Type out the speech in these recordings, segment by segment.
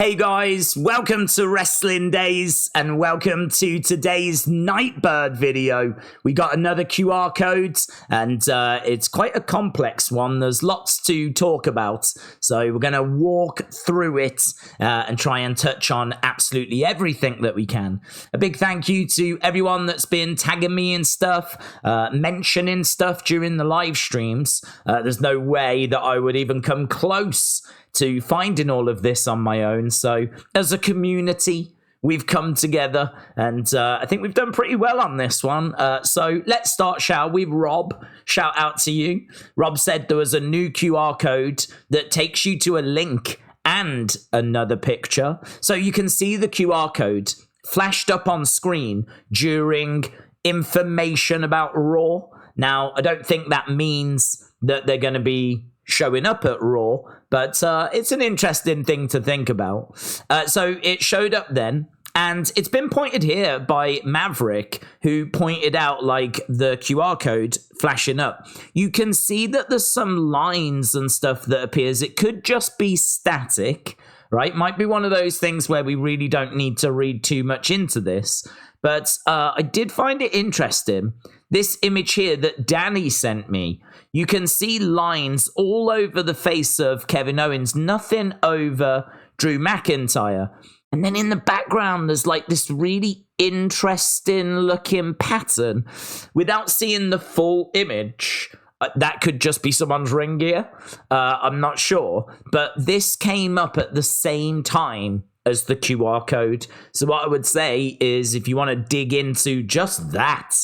Hey guys, welcome to Wrestling Daze and welcome to today's NIGHTBIRD video. We got another QR code and it's quite a complex one. There's lots to talk about. So we're going to walk through it and try and touch on absolutely everything that we can. A big thank you to everyone that's been tagging me and stuff, mentioning stuff during the live streams. There's no way that I would even come close to finding all of this on my own. So as a community, we've come together and I think we've done pretty well on this one. So let's start, shall we? Rob, shout out to you. Rob said there was a new QR code that takes you to a link and another picture. So you can see the QR code flashed up on screen during information about Raw. Now, I don't think that means that they're going to be showing up at Raw, but it's an interesting thing to think about. So it showed up then, and it's been pointed here by Maverick, who pointed out like the QR code flashing up. You can see that there's some lines and stuff that appears. It could just be static, right? Might be one of those things where we really don't need to read too much into this, but I did find it interesting. This image here that Danny sent me, you can see lines all over the face of Kevin Owens, nothing over Drew McIntyre. And then in the background, there's like this really interesting looking pattern. Without seeing the full image, that could just be someone's ring gear. I'm not sure. But this came up at the same time as the QR code. So what I would say is if you want to dig into just that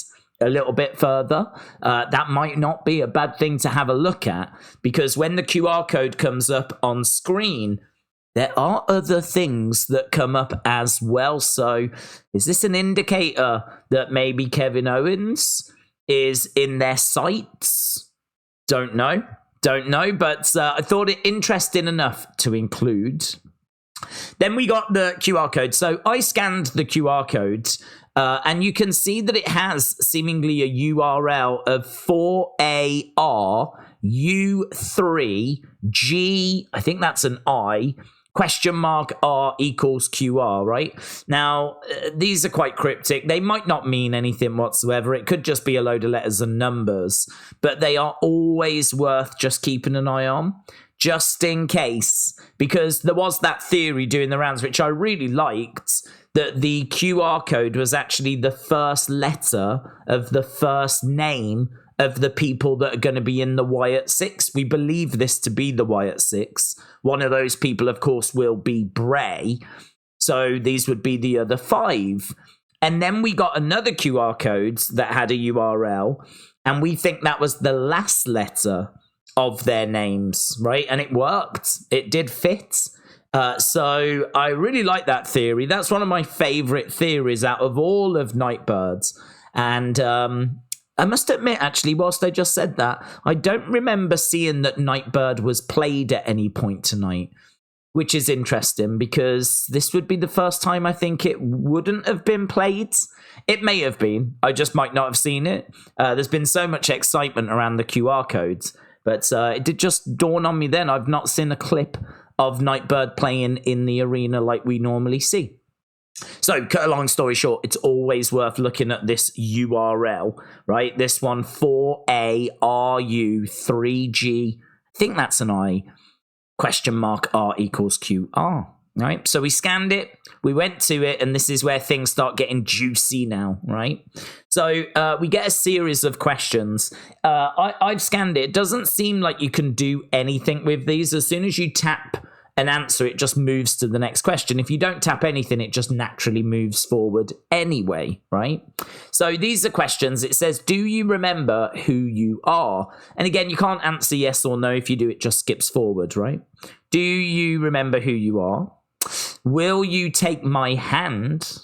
a little bit further, that might not be a bad thing to have a look at, because when the QR code comes up on screen, there are other things that come up as well. So is this an indicator that maybe Kevin Owens is in their sights? Don't know, but I thought it interesting enough to include. Then we got the QR code. So I scanned the QR code, and you can see that it has seemingly a URL of 4ARU3G, I think that's an I, question mark R equals QR, right? Now, these are quite cryptic. They might not mean anything whatsoever. It could just be a load of letters and numbers, but they are always worth just keeping an eye on, just in case, because there was that theory doing the rounds, which I really liked, that the QR code was actually the first letter of the first name of the people that are going to be in the Wyatt Six. We believe this to be the Wyatt Six. One of those people, of course, will be Bray. So these would be the other five. And then we got another QR code that had a URL, and we think that was the last letter of their names, right? And it worked. It did fit. So I really like that theory. That's one of my favorite theories out of all of NIGHTBIRD's. And I must admit, actually, whilst I just said that, I don't remember seeing that NIGHTBIRD was played at any point tonight, which is interesting because this would be the first time I think it wouldn't have been played. It may have been. I just might not have seen it. There's been so much excitement around the QR codes, but it did just dawn on me then. I've not seen a clip of NIGHTBIRD playing in the arena like we normally see. So, cut a long story short, it's always worth looking at this URL, right? This one, 4ARU3G, I think that's an I, question mark R equals QR, right? So we scanned it, we went to it, and this is where things start getting juicy now, right? So we get a series of questions. I've scanned it. It doesn't seem like you can do anything with these. As soon as you tap an answer, it just moves to the next question. If you don't tap anything, it just naturally moves forward anyway, right? So these are questions. It says, do you remember who you are? And again, you can't answer yes or no. If you do, it just skips forward, right? Do you remember who you are? Will you take my hand?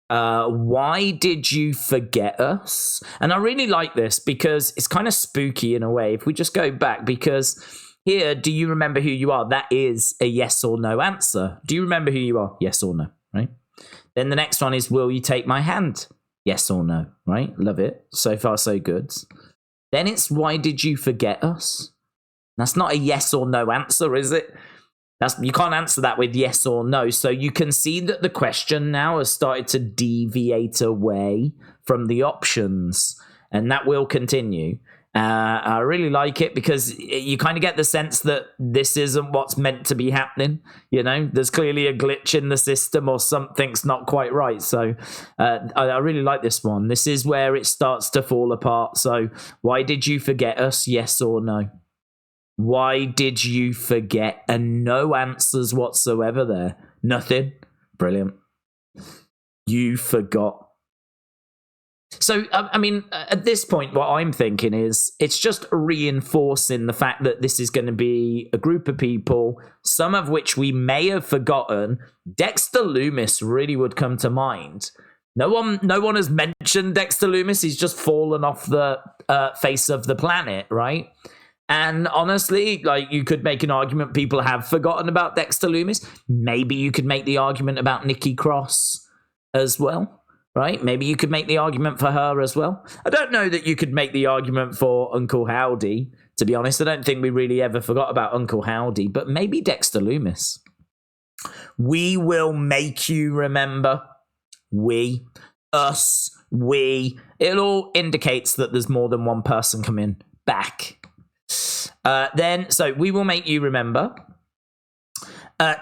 Why did you forget us? And I really like this because it's kind of spooky in a way. If we just go back, because here, do you remember who you are? That is a yes or no answer. Do you remember who you are? Yes or no, right? Then the next one is, will you take my hand? Yes or no, right? Love it. So far, so good. Then it's, why did you forget us? That's not a yes or no answer, is it? You can't answer that with yes or no. So you can see that the question now has started to deviate away from the options, and that will continue. I really like it because you kind of get the sense that this isn't what's meant to be happening. You know, there's clearly a glitch in the system or something's not quite right. So I really like this one. This is where it starts to fall apart. So why did you forget us? Yes or no? Why did you forget? And no answers whatsoever there. Nothing. Brilliant. You forgot. So, I mean, at this point, what I'm thinking is it's just reinforcing the fact that this is going to be a group of people, some of which we may have forgotten. Dexter Lumis really would come to mind. No one has mentioned Dexter Lumis. He's just fallen off the face of the planet, right? And honestly, like, you could make an argument people have forgotten about Dexter Lumis. Maybe you could make the argument about Nikki Cross as well. Right? Maybe you could make the argument for her as well. I don't know that you could make the argument for Uncle Howdy, to be honest. I don't think we really ever forgot about Uncle Howdy, but maybe Dexter Lumis. We will make you remember. We, us, we. It all indicates that there's more than one person coming back. So we will make you remember.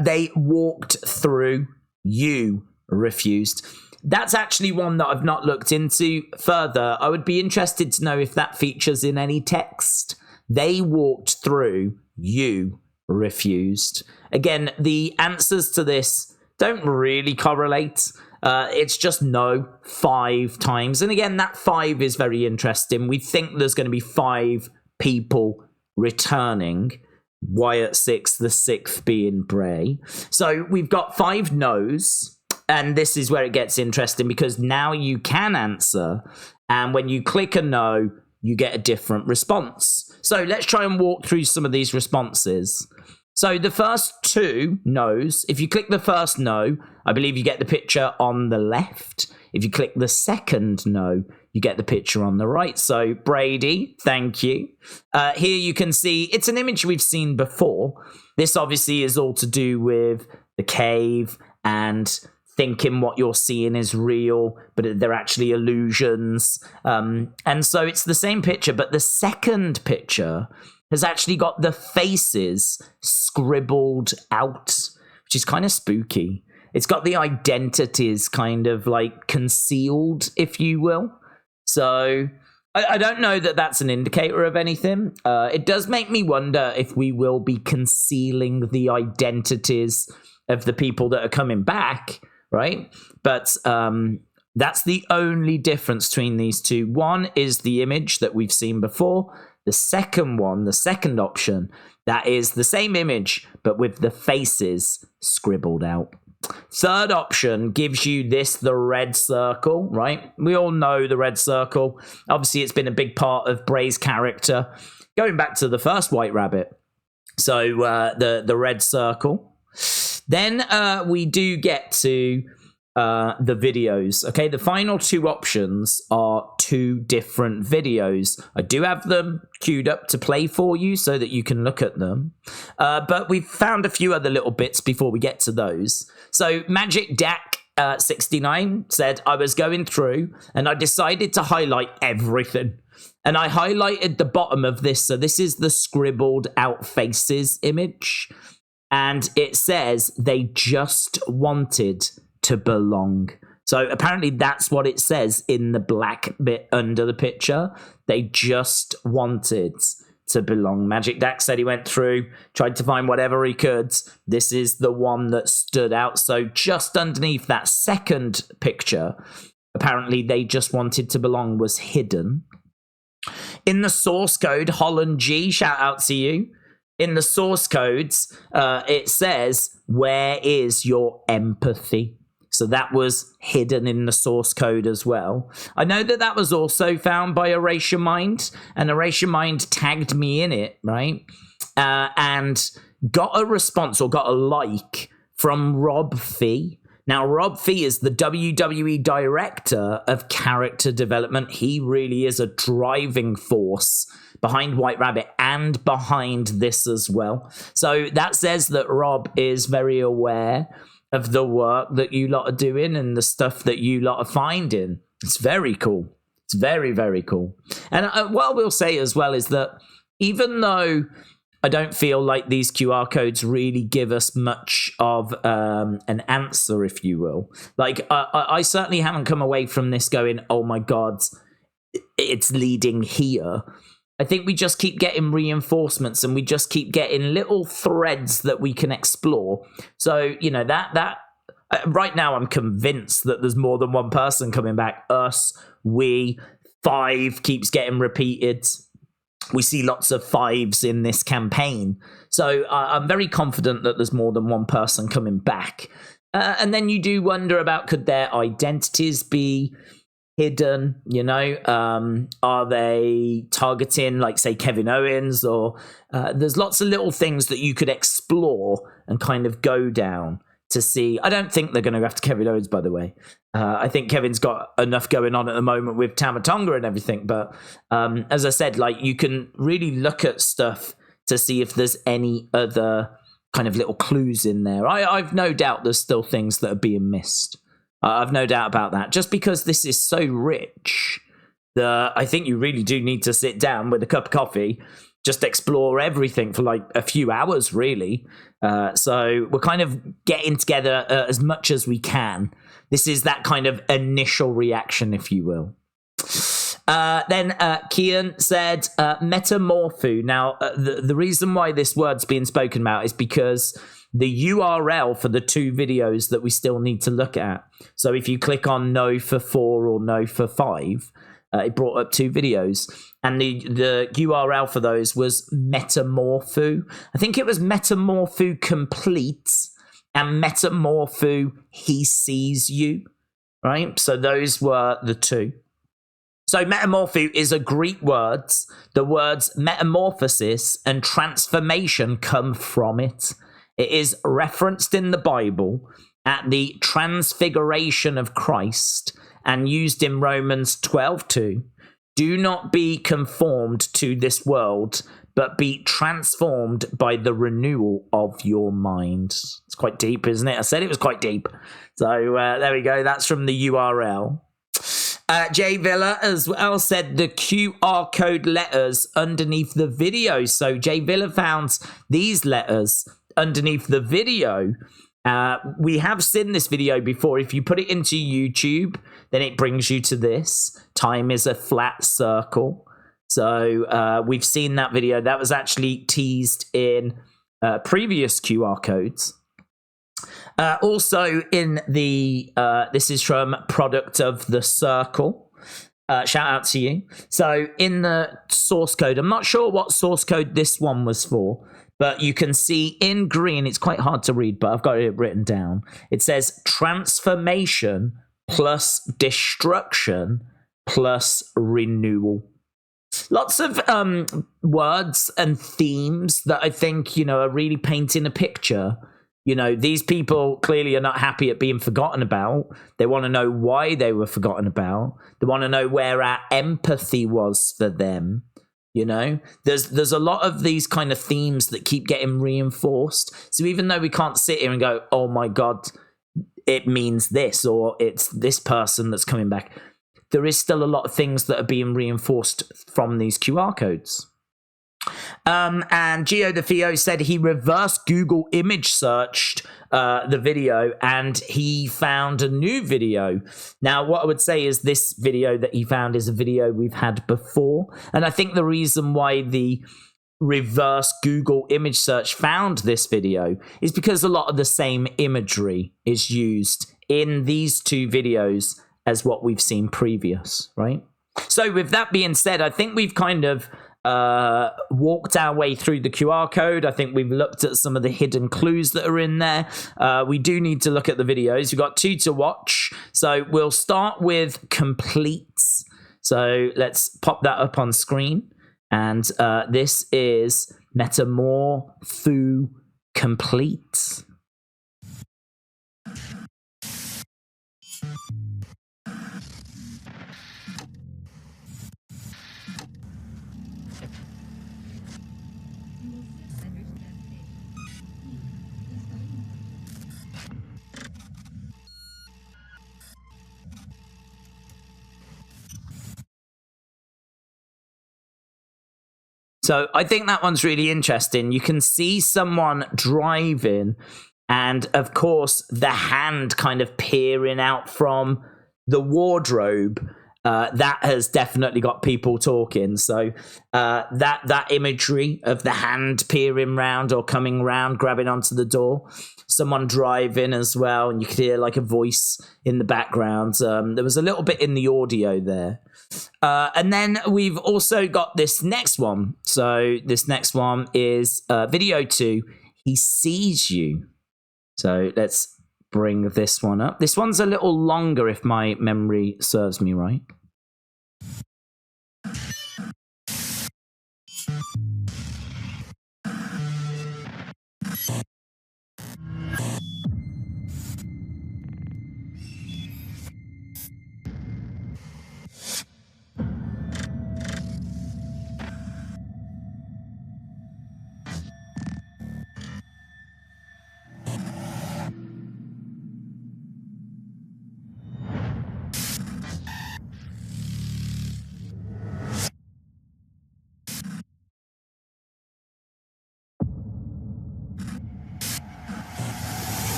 They walked through. You refused. That's actually one that I've not looked into further. I would be interested to know if that features in any text. They walked through, you refused. Again, the answers to this don't really correlate. It's just no 5 times. And again, that 5 is very interesting. We think there's going to be 5 people returning. Wyatt 6, the 6th being Bray. So we've got 5 no's. And this is where it gets interesting because now you can answer. And when you click a no, you get a different response. So let's try and walk through some of these responses. So the first 2 no's, if you click the first no, I believe you get the picture on the left. If you click the second no, you get the picture on the right. So Brady, thank you. Here you can see it's an image we've seen before. This obviously is all to do with the cave and thinking what you're seeing is real, but they're actually illusions. And so it's the same picture, but the second picture has actually got the faces scribbled out, which is kind of spooky. It's got the identities kind of like concealed, if you will. So I don't know that that's an indicator of anything. It does make me wonder if we will be concealing the identities of the people that are coming back. Right? But that's the only difference between these two. One is the image that we've seen before. The second one, the second option, that is the same image, but with the faces scribbled out. Third option gives you the red circle, right? We all know the red circle. Obviously, it's been a big part of Bray's character, going back to the first White Rabbit. So the red circle. Then we do get to the videos. Okay, the final 2 options are 2 different videos. I do have them queued up to play for you so that you can look at them. But we've found a few other little bits before we get to those. So Magic Dak 69 said, I was going through and I decided to highlight everything. And I highlighted the bottom of this. So this is the scribbled out faces image. And it says they just wanted to belong. So apparently that's what it says in the black bit under the picture. They just wanted to belong. Magic Dak said he went through, tried to find whatever he could. This is the one that stood out. So just underneath that second picture, apparently they just wanted to belong was hidden. In the source code, Holland G, shout out to you. In the source codes, it says, where is your empathy? So that was hidden in the source code as well. I know that that was also found by Erasure Mind, and Erasure Mind tagged me in it, right? And got a response or got a like from Rob Fee. Now, Rob Fee is the WWE director of character development. He really is a driving force behind White Rabbit and behind this as well. So that says that Rob is very aware of the work that you lot are doing and the stuff that you lot are finding. It's very cool. It's very, very cool. And what I will say as well is that even though I don't feel like these QR codes really give us much of an answer, if you will. Like, I certainly haven't come away from this going, oh my God, it's leading here. I think we just keep getting reinforcements and we just keep getting little threads that we can explore. So, you know, that right now I'm convinced that there's more than one person coming back. Us, we, 5 keeps getting repeated. We see lots of 5s in this campaign. So I'm very confident that there's more than one person coming back. And then you do wonder about, could their identities be hidden? You know, are they targeting, like, say, Kevin Owens? Or there's lots of little things that you could explore and kind of go down to see. I don't think they're going to go after Kevin Owens, by the way. I think Kevin's got enough going on at the moment with Tama Tonga and everything. But as I said, like, you can really look at stuff to see if there's any other kind of little clues in there. I've no doubt there's still things that are being missed. I've no doubt about that. Just because this is so rich, I think you really do need to sit down with a cup of coffee, just explore everything for like a few hours, really. So we're kind of getting together as much as we can. This is that kind of initial reaction, if you will. Then Kian said, metamorpho. Now, the reason why this word's being spoken about is because the URL for the 2 videos that we still need to look at. So if you click on no for 4 or no for 5, it brought up 2 videos. And the URL for those was Metamorpho. I think it was Metamorpho Complete and Metamorpho He Sees You, right? So those were the 2. So metamorpho is a Greek word. The words metamorphosis and transformation come from it. It is referenced in the Bible at the transfiguration of Christ and used in Romans 12:2. Do not be conformed to this world, but be transformed by the renewal of your mind. It's quite deep, isn't it? I said it was quite deep. So there we go. That's from the URL. Jay Villa as well said the QR code letters underneath the video. So Jay Villa found these letters underneath the video. We have seen this video before. If you put it into YouTube, then it brings you to this. Time is a flat circle. So we've seen that video. That was actually teased in previous QR codes. Also in the, this is from Product of the Circle. Shout out to you. So in the source code, I'm not sure what source code this one was for, but you can see in green, it's quite hard to read, but I've got it written down. It says transformation plus destruction plus renewal. Lots of words and themes that I think, you know, are really painting a picture. You know, these people clearly are not happy at being forgotten about. They want to know why they were forgotten about. They want to know where our empathy was for them. You know, there's a lot of these kind of themes that keep getting reinforced. So even though we can't sit here and go, oh my God, it means this, or it's this person that's coming back, there is still a lot of things that are being reinforced from these QR codes. And Gio the Theo said he reverse Google image searched the video and he found a new video. Now, what I would say is this video that he found is a video we've had before. And I think the reason why the reverse Google image search found this video is because a lot of the same imagery is used in these 2 videos as what we've seen previous, right? So with that being said, I think we've kind of walked our way through the QR code. I think we've looked at some of the hidden clues that are in there. We do need to look at the videos. We've got 2 to watch. So we'll start with completes. So let's pop that up on screen. And this is Metamorpho Complete. So I think that one's really interesting. You can see someone driving, and of course, the hand kind of peering out from the wardrobe. That has definitely got people talking. So that imagery of the hand peering round or coming round, grabbing onto the door, someone driving as well, and you could hear like a voice in the background. There was a little bit in the audio there. And then we've also got this next one. So this next one is video 2. He sees you. So let's bring this one up. This one's a little longer if my memory serves me right.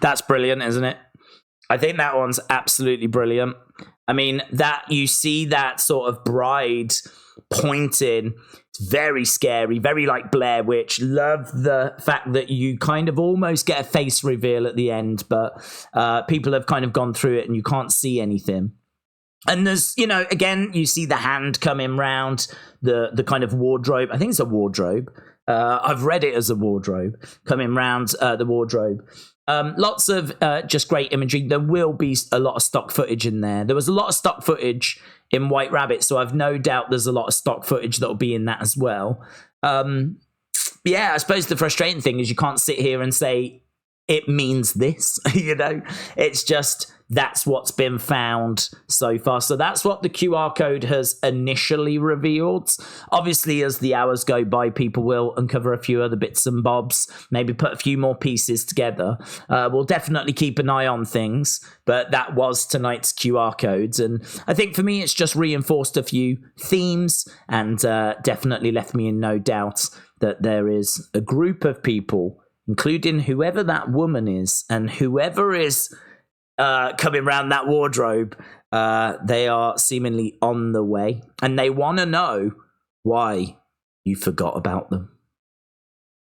That's brilliant, isn't it? I think that one's absolutely brilliant. I mean, that you see that sort of bride pointing. It's very scary, very like Blair Witch. Love the fact that you kind of almost get a face reveal at the end, but people have kind of gone through it and you can't see anything. And there's, you know, again, you see the hand coming round, the kind of wardrobe. I think it's a wardrobe. I've read it as a wardrobe coming round the wardrobe. Lots of just great imagery. There will be a lot of stock footage in there. There was a lot of stock footage in White Rabbit, so I've no doubt there's a lot of stock footage that will be in that as well. Yeah, I suppose the frustrating thing is you can't sit here and say it means this, you know, it's just that's what's been found so far. So that's what the QR code has initially revealed. Obviously, as the hours go by, people will uncover a few other bits and bobs, maybe put a few more pieces together. We'll definitely keep an eye on things, but that was tonight's QR codes. And I think for me, it's just reinforced a few themes and definitely left me in no doubt that there is a group of people, including whoever that woman is and whoever is coming around that wardrobe, they are seemingly on the way and they want to know why you forgot about them.